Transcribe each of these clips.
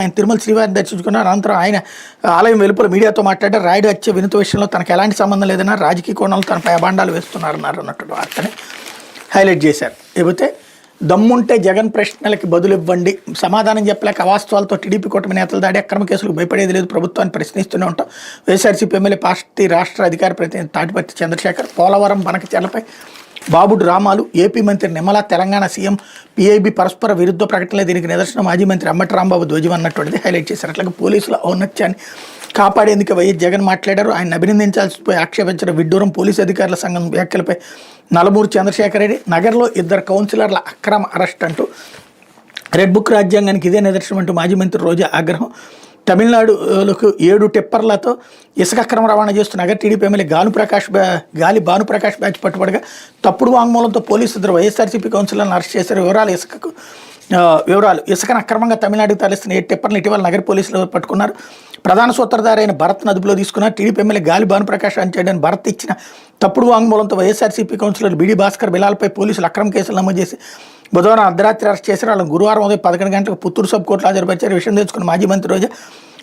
ఆయన తిరుమల శ్రీవారిని దర్శించుకున్నారు. అనంతరం ఆయన ఆలయం వెలుపల మీడియాతో మాట్లాడారు. రాయుడు హత్య వినతి విషయంలో తనకు ఎలాంటి సంబంధం లేదన్నా, రాజకీయ కోణంలో తనపై అభాండాలు వేస్తున్నారన్నారు అన్నట్టు వార్తని హైలైట్ చేశారు. లేకపోతే దమ్ముంటే జగన్ ప్రశ్నలకి బదులు ఇవ్వండి, సమాధానం చెప్పలేక అవాస్తవాలతో టీడీపీ కూటమి నేతలు దాడి, అక్రమ కేసులకు భయపడేది లేదు, ప్రభుత్వాన్ని ప్రశ్నిస్తూనే ఉంటాం. వైఎస్ఆర్సీపీ ఎమ్మెల్యే పార్టీ రాష్ట్ర అధికార ప్రతినిధి తాటిపర్తి చంద్రశేఖర్. పోలవరం బనకచెర్లపై బాబుడు రామాలు. ఏపీ మంత్రి నిమ్మల, తెలంగాణ సీఎం పీఐబీ పరస్పర విరుద్ధ ప్రకటనలే దీనికి నిదర్శనం. మాజీ మంత్రి అంబటి రాంబాబు ధ్వజం అన్నటువంటిది హైలైట్ చేశారు. అట్లాగే పోలీసుల ఔన్నత్యాన్ని కాపాడేందుకు వైఎస్ జగన్ మాట్లాడారు. ఆయన అభినందించాల్సిపోయి ఆక్షేపించిన విడ్డూరం పోలీసు అధికారుల సంఘం వ్యాఖ్యలపై నలమూరు చంద్రశేఖర్ రెడ్డి. నగర్లో 2 కౌన్సిలర్ల అక్రమ అరెస్ట్ అంటూ రెడ్ బుక్ రాజ్యాంగానికి ఇదే నిదర్శనం అంటూ మాజీ మంత్రి రోజా ఆగ్రహం. తమిళనాడులకు 7 టిప్పర్లతో ఇసుక అక్రమ రవాణా చేస్తున్న నగర టీడీపీ ఎమ్మెల్యే గాలి భానుప్రకాష్ బ్యాచ్ పట్టుబడగా తప్పుడు వాంగ్మూలంతో పోలీసులు వైఎస్ఆర్సీపీ కౌన్సిలర్లను అరెస్ట్ చేశారు. వివరాలు ఇసుకను అక్రమంగా తమిళనాడుకు తరలిస్తున్న 7 టిప్పర్లను ఇటీవల నగర పోలీసులు పట్టుకున్నారు. ప్రధాన సూత్రధారి అయిన భరత్ను అదుపులో తీసుకున్నారు. టీడీపీ ఎమ్మెల్యే గాలి భానుప్రకాష్ అంచాడని భరత్ ఇచ్చిన తప్పుడు వాంగ్మూలంతో వైఎస్ఆర్సీపీ కౌన్సిలర్ బీడీ భాస్కర్ బిలాల్పై పోలీసులు అక్రమ కేసులు నమోదు చేసి బుధవారం అర్ధరాత్రి అరెస్ట్ చేశారు. వాళ్ళని గురువారం ఉదయం 11 గంటలకు పుత్తూరు సబ్ కోర్టులో హాజరుపరిచారు. విషయం తెలుసుకున్న మాజీ మంత్రి రోజా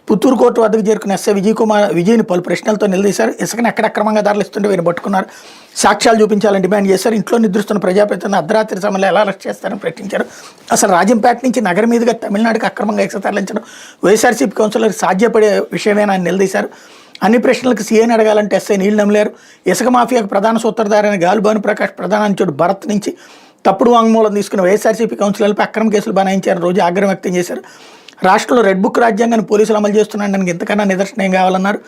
పుత్తూరు కోర్టు వద్దకు చేరుకున్న ఎస్ఐ విజయ్ని పలు ప్రశ్నలతో నిలదీశారు. ఇసుకను ఎక్కడ అక్రమంగా తరలిస్తుంటే వీరిని పట్టుకున్నారు. సాక్ష్యాలు చూపించాలని డిమాండ్ చేశారు. ఇంట్లో నిద్రిస్తున్న ప్రజాప్రతినిధులను అర్ధరాత్రి సమయంలో ఎలా అరెస్ట్ చేస్తారని ప్రశ్నించారు. అసలు రాజంపేట నుంచి నగరం మీదుగా తమిళనాడుకి అక్రమంగా ఇసుక తరలించడం వైఎస్ఆర్సీపీ కౌన్సిలర్ సాధ్యపడే విషయమేనా అని నిలదీశారు. అన్ని ప్రశ్నలకు సీఐని అడగాలంటే ఎస్ఐ నీళ్లు నమ్మలేరు. ఇసుక మాఫియాకు ప్రధాన సూత్రధారి అయిన గాలి భానుప్రకాష్ ప్రధాన అంచుడు భరత్ నుంచి తప్పుడు వాంగ్మూలం తీసుకున్న వైఎస్ఆర్సీపీ కౌన్సిలర్లపై అక్రమ కేసులు బనాయించారు. రోజు ఆగ్రహం వ్యక్తం చేశారు. రాష్ట్రంలో రెడ్ బుక్ రాజ్యాంగాన్ని పోలీసులు అమలు చేస్తున్నారని ఇంతకన్నా నిదర్శనం ఏం కావాలన్నారు.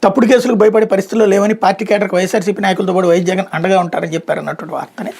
తప్పుడు కేసులకు భయపడే పరిస్థితుల్లో లేవని, పార్టీ కేడర్కి వైఎస్ఆర్సీపీ నాయకులతో పాటు వైఎస్ జగన్ అండగా ఉంటారని చెప్పారన్నటువంటి వార్తని